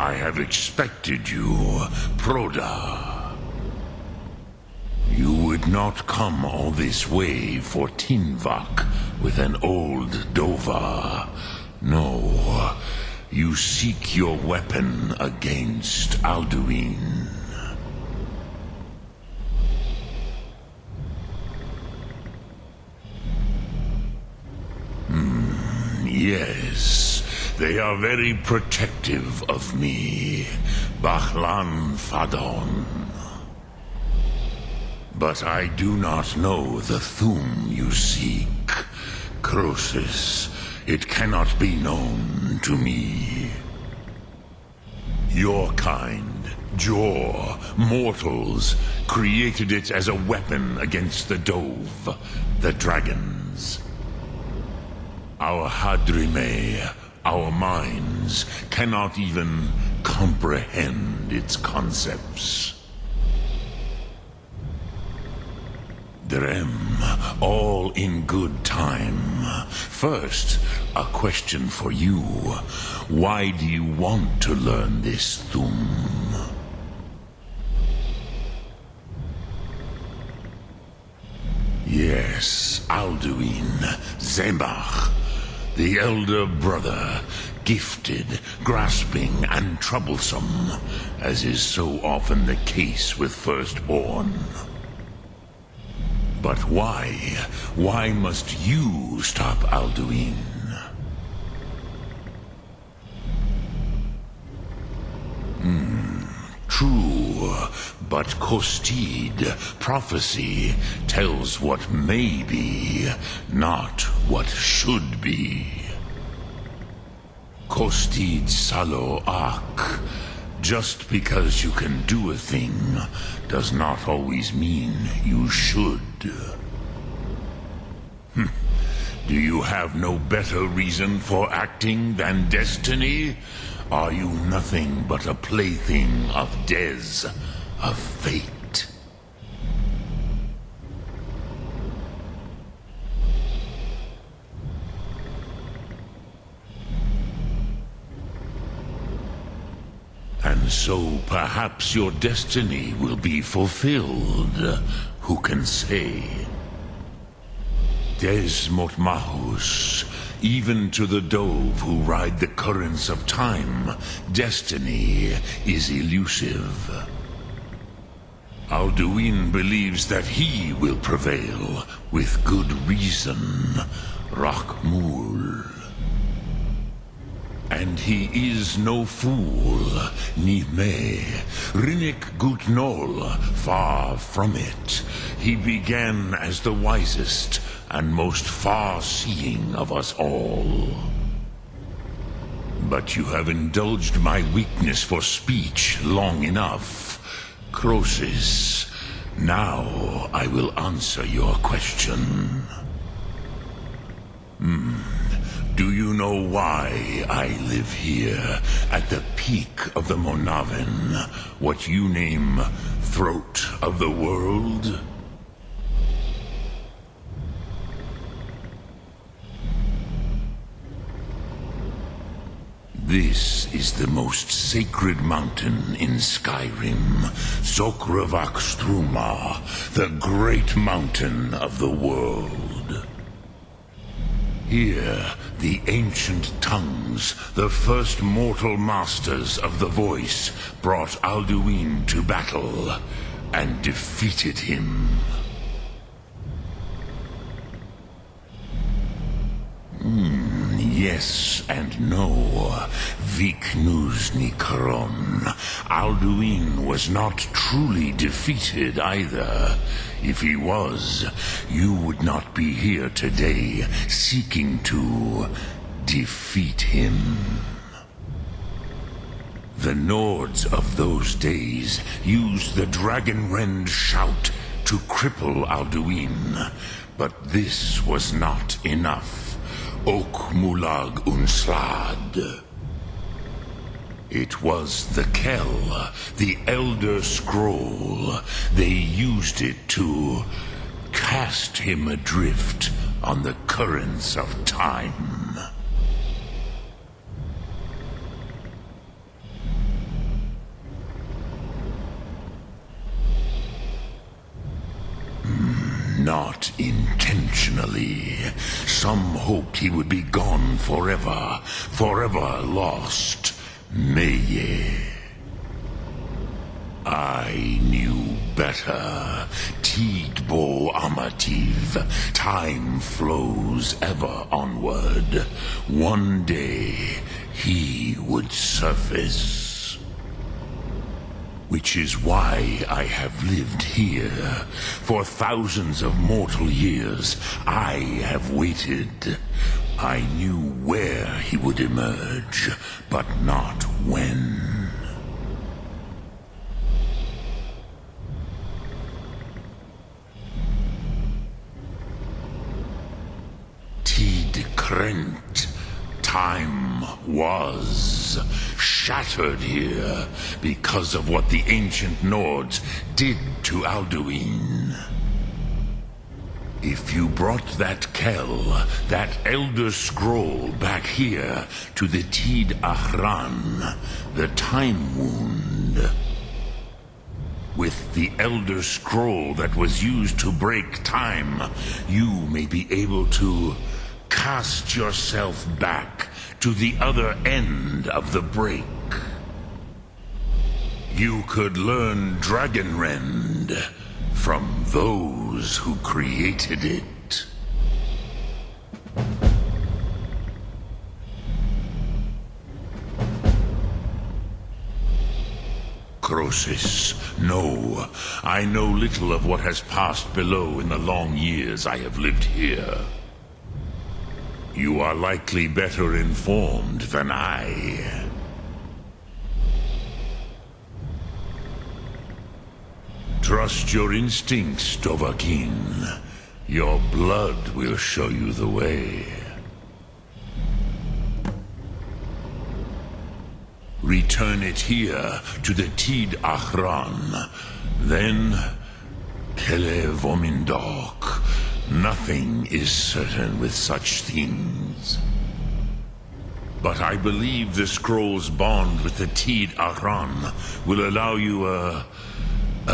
I have expected you, Proda. You would not come all this way for Tinvak with an old Dova. No, you seek your weapon against Alduin. Yes, they are very protective of me, Bachlan Fadon. But I do not know the Thum you seek, Croesus. It cannot be known to me. Your kind, Jor, mortals, created it as a weapon against the Dove, the dragons. Our Hadrime, our minds, cannot even comprehend its concepts. Drem, all in good time. First, a question for you. Why do you want to learn this Thum? Yes, Alduin, Zembach, the elder brother, gifted, grasping, and troublesome, as is so often the case with firstborn. But why? Why must you stop Alduin? True, but Kostid, prophecy, tells what may be, not what should be. Kostid Salo Ak. Just because you can do a thing does not always mean you should. Do you have no better reason for acting than destiny? Are you nothing but a plaything of Des, of fate? And so perhaps your destiny will be fulfilled. Who can say? Des Motmahus, even to the Dove who ride the currents of time, destiny is elusive. Alduin believes that he will prevail, with good reason, Rachmul. And he is no fool, Nime, Rinnik Gutnol, far from it. He began as the wisest and most far-seeing of us all. But you have indulged my weakness for speech long enough, Croesus. Now I will answer your question. Do you know why I live here, at the peak of the Monavin, what you name Throat of the World? This is the most sacred mountain in Skyrim, Sokravak Struma, the great mountain of the world. Here, the ancient tongues, the first mortal masters of the voice, brought Alduin to battle and defeated him. Yes and no. Viknusnikaron. Alduin was not truly defeated either. If he was, you would not be here today seeking to defeat him. The Nords of those days used the Dragonrend shout to cripple Alduin, but this was not enough. Ok Mulag Unslad. It was the Kell, the Elder Scroll. They used it to cast him adrift on the currents of time. not intentionally. Some hoped he would be gone forever, forever lost. Meye. I knew better. Tidbo Amativ. Time flows ever onward. One day, he would surface. Which is why I have lived here. For thousands of mortal years, I have waited. I knew where he would emerge, but not when. Krent. Time was shattered here because of what the ancient Nords did to Alduin. If you brought that Kell, that Elder Scroll back here to the Tid Ahran, the Time Wound, with the Elder Scroll that was used to break time, you may be able to cast yourself back to the other end of the break. You could learn Dragonrend from those who created it. Croesus, no. I know little of what has passed below in the long years I have lived here. You are likely better informed than I. Trust your instincts, Dovahkiin. Your blood will show you the way. Return it here to the Tid Ahran. Then, Kele Vomindok. Nothing is certain with such things. But I believe the scroll's bond with the Tid Ahran will allow you a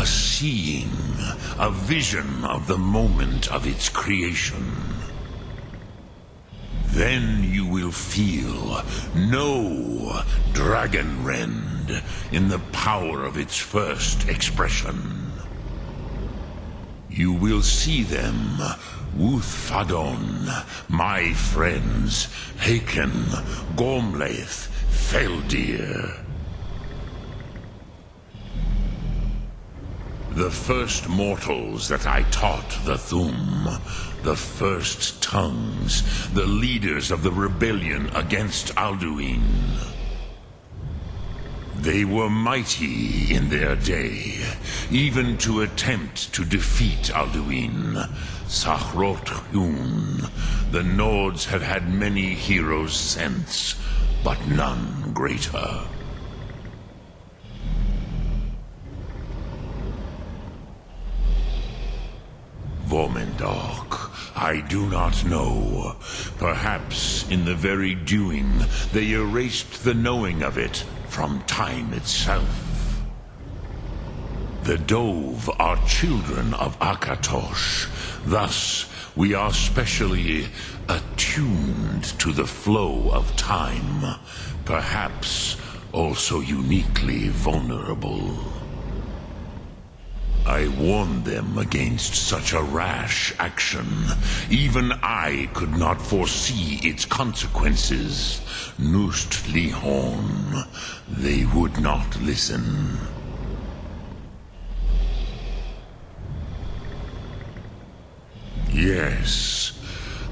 seeing, a vision of the moment of its creation. Then you will feel, know Dragonrend in the power of its first expression. You will see them, Wuthfadon, my friends, Haken, Gormlaith, Feldir. The first mortals that I taught the Thum, the first tongues, the leaders of the rebellion against Alduin. They were mighty in their day, even to attempt to defeat Alduin. Sahrot-Hun, the Nords have had many heroes since, but none greater. Vomindok, I do not know. Perhaps in the very doing, they erased the knowing of it from time itself. The Dove are children of Akatosh. Thus, we are specially attuned to the flow of time. Perhaps also uniquely vulnerable. I warned them against such a rash action. Even I could not foresee its consequences. Nust Lihon, they would not listen. Yes,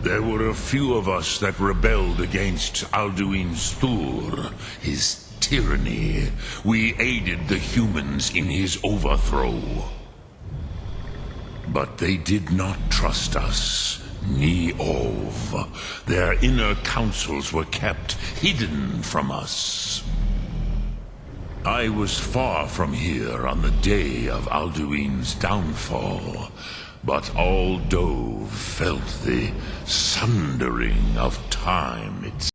there were a few of us that rebelled against Alduin's Thur, his tyranny. We aided the humans in his overthrow. But they did not trust us, ni Ov. Their inner counsels were kept hidden from us. I was far from here on the day of Alduin's downfall, but all Dove felt the sundering of time itself.